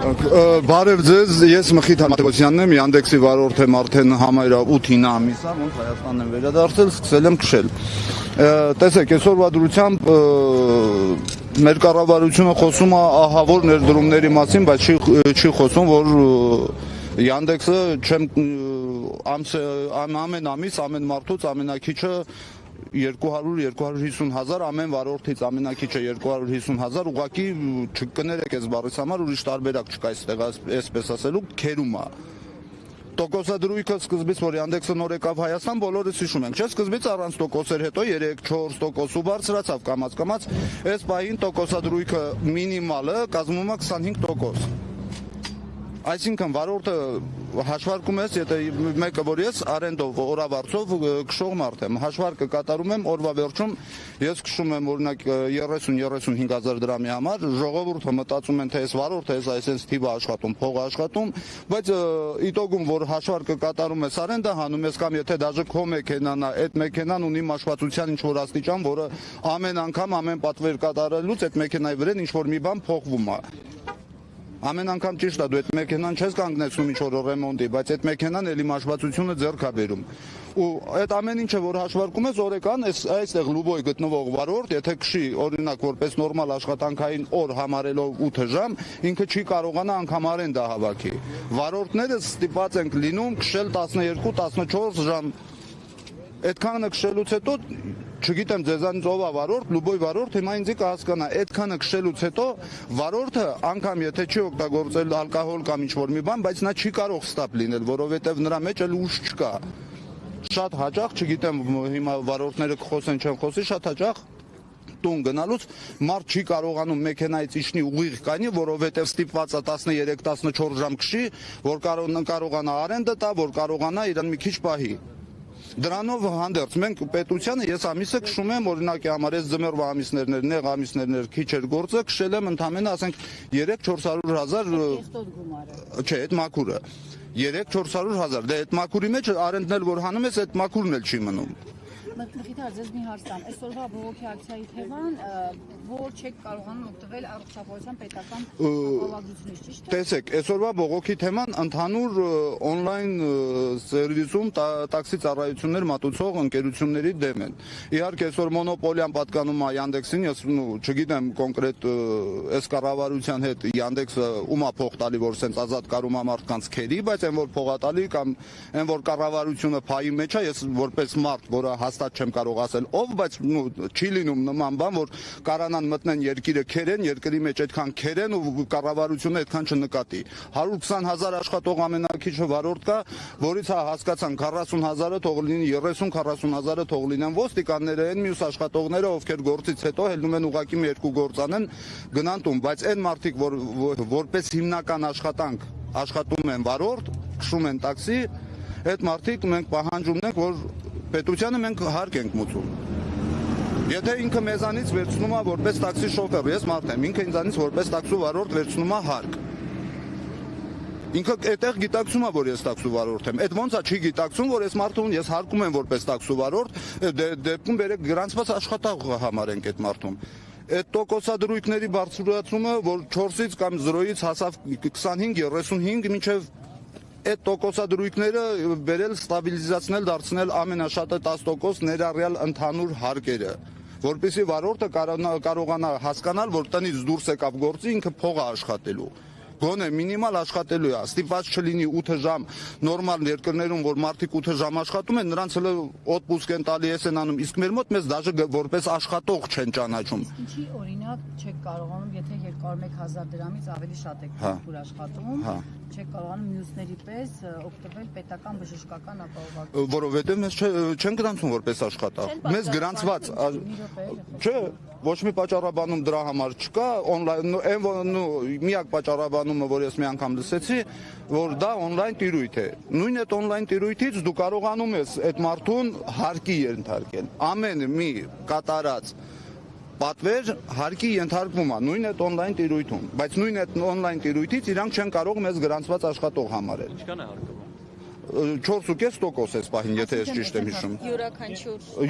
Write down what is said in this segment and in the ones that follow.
Բարև ձեզ, ես Մխիթ Մատեոսյանն եմ, Yandex-ի վարորդ եմ արդեն համարյա 8-9 ամիս է, ոնց Հայաստանն եմ վերադարձել, սկսել եմ քշել։ Տեսեք, այսօրվա դրությամբ մեր կառավարությունը խոսում է ահավոր ներդրումների մասին, բայց չի խոսում, որ Yandex-ը ամեն ամիս ամեն մարդուց ամենակիչը 200-250 հազար, ամեն վարորդից ամենակիչը 250 հազար, ուղղակի չկներեք այս բառից համար, ուրիշ տարբերակ չկա այստեղ, այսպես ասելու, քերում է։ Տոկոսադրույքը սկզբից, որ Yandex-ը նոր եկավ Հայաստան, բոլորս հիշում ենք, չէ՞, սկզբից առանց տոկոսեր, հետո 3-4% ու բարձրացավ կամաց, այս պահին տոկոսադրույքը մինիմալը կազմում է 25%։ Այսինքն վարորդը հաշվարկում ես, եթե մեկը որ ես արենդով օրավարձով քշող մարդ եմ, հաշվարկը կատարում եմ օրվա վերջում, ես քշում եմ օրինակ 30-35 հազար դրամի համար, ժողովուրդը մտածում են թե այս վարորդը այսպես թիվը աշխատում, փողը աշխատում, բայց իտոգում որ հաշվարկը կատարում ես արենդը հանում ես կամ եթե դաժե քո մեքենան է, այդ մեքենան ունի մաշվածության ինչ որ աստիճան, որը ամեն անգամ ամեն պատվեր կատարելուց այդ մեքենայի վրան ինչ որ մի բան փոխվում է։ Ամեն անգամ ճիշտ է, դու այդ մեքենան չես կանգնեցնում ինչ որ ռեմոնտի, բայց այդ մեքենան էլի մաշվածությունը ձեռք է բերում։ Ու այդ ամեն ինչը որ հաշվարկում ես օրեկան, այստեղ Լուբոյ գտնվող վարորդ, եթե քշի օրինակ որպես նորմալ աշխատանքային օր համարելով 8 ժամ, ինքը չի կարողանա անգամ արենդա հավաքի։ Վարորդները ստիպված են լինում քշել 12-14 ժամ։ Այդքանը քշելուց հետո չգիտեմ ձեզանից ով է վարորդ, Լուբոյ վարորդ, հիմա ինձ կհասկանա, այդքանը քշելուց հետո վարորդը անգամ եթե չի օգտագործել ալկոհոլ կամ ինչ-որ մի բան, բայց նա չի կարող ստապ լինել, որովհետև նրա մեջ էլ ուժ չկա։ Շատ հաճախ, չգիտեմ հիմա վարորդները կխոսեն, չեն խոսի, շատ հաճախ տուն գնալուց մարդ չի կարողանում մեքենայից իջնի ուղիղ կանի, որովհետև ստիպված է 13-14 ժամ քշի, որ կարողանա արենդը տա, որ կարողանա իրան մի քիչ պահի։ Դրանով հանդերձ մենք պետությանը ես ամիսը քշում եմ օրինակի համար ես ձմեռվա ամիսներն էր, նեղ ամիսներն էր, քիչ էր գործը, քշել եմ ընդամենը ասենք 3-400 հազար, չէ, այդ մաքուրը 3-400 հազար, դե այդ մաքուրի մեջ արենդն էլ որ հանում ես, այդ մաքուրն էլ չի մնում։ Մխիթար, ձեզ մի հարց տամ, այսօրվա բողոքի ակցիայի թեման, որ չեք կարողանում օգտվել առողջապահության պետական ապահովությունից, ճիշտ է։ Տեսեք, այսօրվա բողոքի թեման ընդհանուր օնլայն սերվիսում տաքսի ծառայություններ մատուցող ընկերությունների դեմ են։ Իհարկե այսօր մոնոպոլիան պատկանում է Yandex-ին, ես չգիտեմ կոնկրետ այս կառավարության հետ Yandex-ը ում է փող տալի, որ սենց ազատ կարում է մարդկանց քերի, բայց այն որ փող է տալի կամ այն որ կառավարությունը փայի մեջ է, ես որպես մարդ, որը հաստատ չեմ կարող ասել ով, բայց չի լինում նման բան, որ կարանան մտնեն երկիրը քերեն, երկրի մեջ այդքան քերեն ու կառավարությունը այդքան չնկատի։ 120 հազար աշխատող ամենակիչը վարորդ կա, որից հասկացան 40 հազարը թող լինի 30-40 հազարը թող լինեն ոստիկանները, այն մյուս աշխատողները, ովքեր գործից հետո հելնում են ուղակի մի երկու գործ անեն, գնան տուն, բայց այն մարդիկ, որպես հիմնական աշխատանք աշխատում են վարորդ, քշում են տաքսի, այդ մարդիկ մենք պահանջում ենք, որ պետությանը մենք հարկ ենք մուծում։ Եթե ինքը մեզանից վերցնում է որպես տաքսի շոֆեր, ես մարդ եմ, ինքը ինձանից որպես տաքսու վարորդ վերցնում է հարկ։ Ինքը այդտեղ գիտակցում է, որ ես տաքսու վարորդ եմ։ Այդ ոնց է չի գիտակցում, որ ես մարդուն ես հարկում եմ որպես տաքսու վարորդ, դեպքում բերեք գրանցված աշխատող համարենք այդ մարդուն։ Այդ տոկոսադրույքների բարձրացումը, որ 4-ից կամ 0-ից հասավ 25-35 մինչև այդ տոկոսադրույքները բերել ստաբիլիզացնել, դարձնել ամենաշատը 10% ներառյալ ընդհանուր հարկերը, որպեսզի վարորդը կարողանա հասկանալ, որ տնից դուրս եկավ գործի, ինքը փող է աշխատելու։ Գոնե մինիմալ աշխատելու է, ստիպված չլինի 8 ժամ նորմալ երկրներում, որ մարդիկ 8 ժամ աշխատում են, նրանց հələ օտպուսկ են տալի, ես են անում, իսկ մեր մոտ մեզ դաժե որպես աշխատող չեն ճանաչում։ Ինչի օրինակ չեք կարողանում, եթե 201,000 դրամից ավելի շատ եք փոխուր աշխատում, չեք կարողանում մյուսների պես օգտվել պետական բժշկական ապահովության։ Որովհետև մեզ չեն գրանցում որպես աշխատող։ Մեզ գրանցված, չէ, ոչ մի պատճառաբանում դրա համար չկա, օնլայն միակ պատճառաբանումը, որ ես մի անգամ լսեցի, որ դա օնլայն տիրույթ է։ Նույն այդ օնլայն տիրույթից դու կարողանում ես այդ մարդուն հարկի ենթարկել։ Ամեն մի կատարած պատվեր հարկի ենթարկվում է նույն այդ օնլայն տիրույթում, բայց նույն այդ օնլայն տիրույթից իրանք չեն կարող մեզ գրանցված աշխատող համարել։ Ինչքան է հարկը։ 4.5% էս պահին, եթե ես ճիշտ եմ հիշում։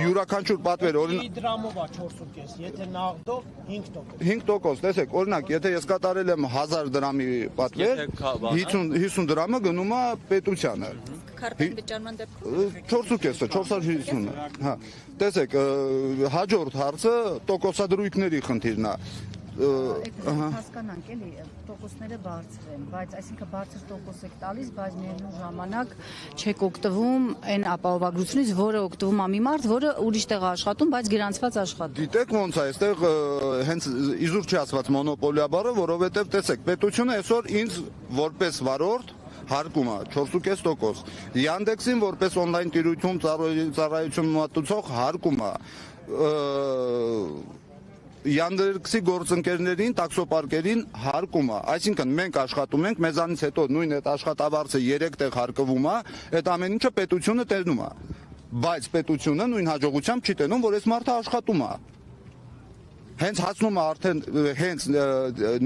Յուրաքանչյուր պատվեր, օրինակ դրամով է 4.5, եթե նաղդով 5%։ 5%, տեսեք, օրինակ, եթե ես կատարել եմ 1000 դրամի պատվեր, 50 դրամը գնում է պետությանը։ Քարտային վճարման դեպքում 4.5-ը, 450-ը։ Հա, տեսեք, հաջորդ հարցը տոկոսադրույքների խնդիրն է։ Հասկանանք էլի, տոկոսները բարձր են, բայց այսինքն բարձր տոկոս եք տալիս, բայց միևնույն ժամանակ չեք օգտվում այն ապահովագրությունից, որը օգտվում է մի մարդ, որը ուրիշ տեղ աշխատում, բայց գրանցված աշխատում։ Գիտեք ոնց է, այստեղ հենց իզուր չի ասված մոնոպոլիա բառը, որովհետև տեսեք, պետությունը այսօր ինձ որպես վարորդ հարկում է 4.5%։ Yandex-ին որպես on-line տիրույթում ծառայություն մատուցող հարկում է։ Yandex-ի գործընկերներին, տաքսոպարկերին հարկում է։ Այսինքն մենք աշխատում ենք, մեզանից հետո նույն այդ աշխատավարձը 3 տեղ հարկվում է, այդ ամեն ինչը պետությունը տենում է։ Բայց պետությունը նույն հաջողությամբ չի տենում, որ այս մարդը աշխատում է։ Հենց հասնում է արդեն հենց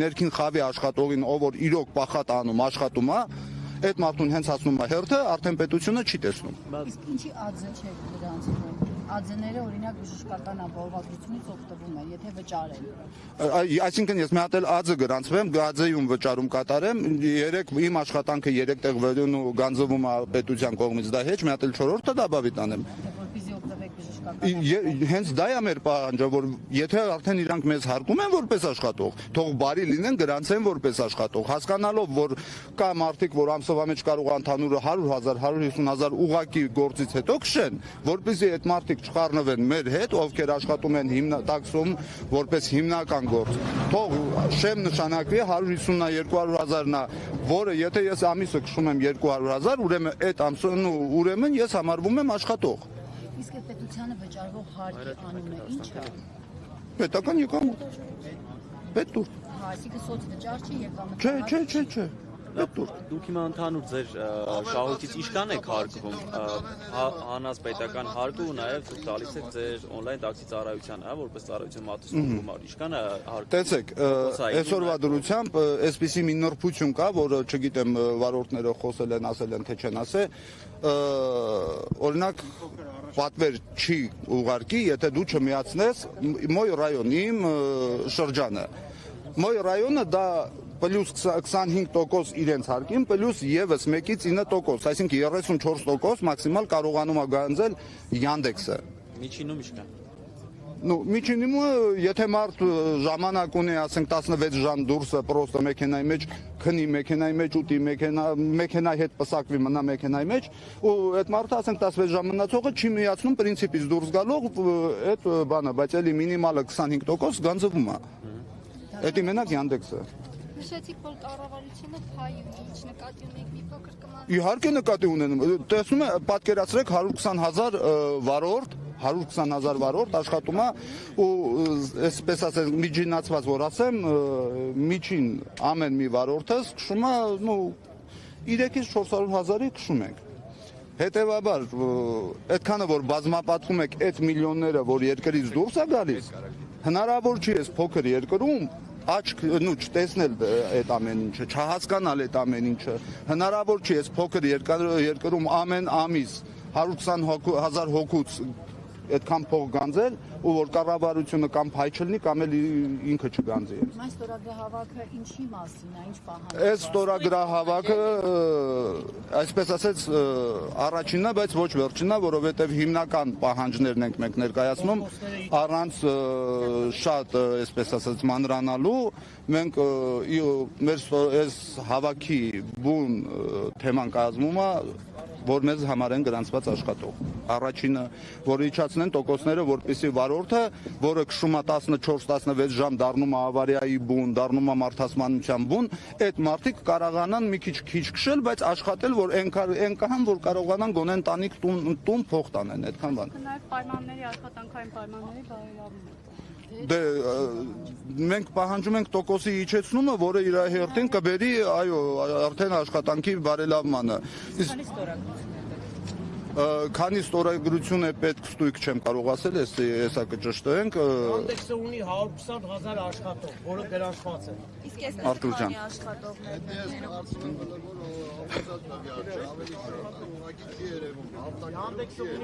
ներքին խավի աշխատողին, ով որ իրոք պախատ անում, աշխատում է, այդ մարդուն հենց հասնում է հերթը, արդեն պետությունը չի տեսնում։ Իսկ ինչի ԱԶ չէ դրանցում։ ԱԶ-ները օրինակ բժշկական ապահովագրությունից օգտվում են, եթե վճարեն։ Այսինքն ես մի հատ էլ ԱԶ գրանցվեմ, ԱԶ-ում վճարում կատարեմ, իմ աշխատանքը 3 տեղ գանձվում է պետության կողմից, դա հեչ, մի հատ էլ 4-րդը դա բավի տանեմ։ Որպեսզի օգտվեք բժշկական Հենց դա է մեր պահանջը, որ եթե արդեն իրանք մեզ հարկում են որպես աշխատող, թող բարի լինեն, գրանցեն որպես աշխատող, հասկանալով, որ կա մարդիկ, որ ամսվա մեջ կարող է ընդհանուրը 100,000, 150,000 ուղակի գործից հետո քշեն, որպեսզի այդ մարդիկ չխառնվեն մեր հետ, ովքեր աշխատում են տաքսում որպես հիմնական գործ։ Թող շեմ նշանակվի 150,000-200,000-ն է, որը եթե ես ամիսը քշում եմ 200,000, ուրեմն այդ ամսն ուրեմն ես համարվում եմ աշխատող։ Իսկ պետությանը վճարվող հարկի անունը ի՞նչ է։ Պետական եկամուտ։ Պետտուր։ Հա, այսինքն սոցվճար չի եկամուտ։ Չէ։ Պետտուր։ Դուք հիմա ընդհանուր ձեր շահույթից ինչքան եք հարկվում, հանած պետական հարկը ու նաև դուք տալիս եք ձեր on-line տաքսի ծառայության, հա, որպես ծառայություն մատուցող գումար, ինչքան է հարկը։ Տեսեք, այսօրվա դրությամբ այսպիսի մի նրբություն կա, որը չգիտեմ վարորդները խոսել են, ասել են, թե չեն ասել, օրինակ պատվեր չի ուղարկի, եթե դու չմիացնես Մոյ ռայոնի իմ շրջանը։ Մոյ ռայոնը դա պլյուս 25% իրենց հարկին, պլյուս եւս 1-ից 9%, այսինքն 34% մաքսիմալ կարողանում է գանձել Yandex-ը։ Միջինում ինչքան։ Միջինում եթե մարդ ժամանակ ունի, ասենք 16 ժամ դուրսը պրոստը մեքենայի մեջ, քնի մեքենայի մեջ, ուտի մեքենայի հետ պսակվի մնա մեքենայի մեջ, ու այդ մարդը ասենք 16 ժամ մնացողը չի միացնում պրինցիպից դուրս գալով այդ բանը, բայց էլի մինիմալը 25% գանձվում է։ Դա մենակ Yandex-ը։ Նշեցիք, որ կառավարությունը փայ ունի, նկատի ունեք մի փոքր կման։ Իհարկե նկատի ունենում։ Տեսնում եք, պատկերացրեք 120,000 վարորդ աշխատում է ու այսպես ասած միջինացված որ ասեմ, միջին ամեն մի վարորդս քշում է, 3-ից 400,000-ի քշում ենք։ Հետևաբար, այդքանը որ բազմապատկում եք այդ միլիոնները, որ երկրից դուրս է գալիս, հնարավոր չի այս փոքր երկրում աչք չտեսնել այդ ամեն ինչը, չհասկանալ այդ ամեն ինչը, հնարավոր չի այս փոքր երկրում ամեն ամիս 120,000 հոգուց այդքան փող գանձել ու որ կառավարությունը կամ փայ չլինի կամ էլ ինքը չգանձի։ Այս ստորագրահավաքը ինչի մասին է, ինչ պահանջ։ Այս ստորագրահավաքը այսպես ասած առաջինն է, բայց ոչ վերջինն է, որովհետև հիմնական պահանջներն ենք մենք ներկայացնում առանց շատ այսպես ասած մանրանալու մենք մեր այս հավաքի բուն թեման կազմում է որ մեզ համար են գրանցված աշխատող։ Առաջինը, որ իջացնեն տոկոսները, որպեսզի վարորդը, որը քշում է 14-16 ժամ դառնում է ավարիայի բուն, դառնում է մարդասպանության բուն, այդ մարդիկ կարողանան մի քիչ քշել, բայց աշխատել, որ այնքան որ կարողանան գոնե ընտանիք տուն փող տանեն, այդքան բան։ Նաև պայմանների, աշխատանքային պայմանների բարելավումը։ Դե մենք պահանջում ենք տոկոսի իջեցնումը, որը իր հերթին կբերի, այո, արդեն աշխատանքի բարելավմանը։ Քանի ստորագրություն է պետք, ստույգ չեմ կարող ասել, հեսա կճշտենք։ Yandex-ը ունի 120,000 աշխատող, որը գրանցված է։ Իսկ այս Արտուր ջան։ քանի աշխատողներն են։ Yandex-ը ունի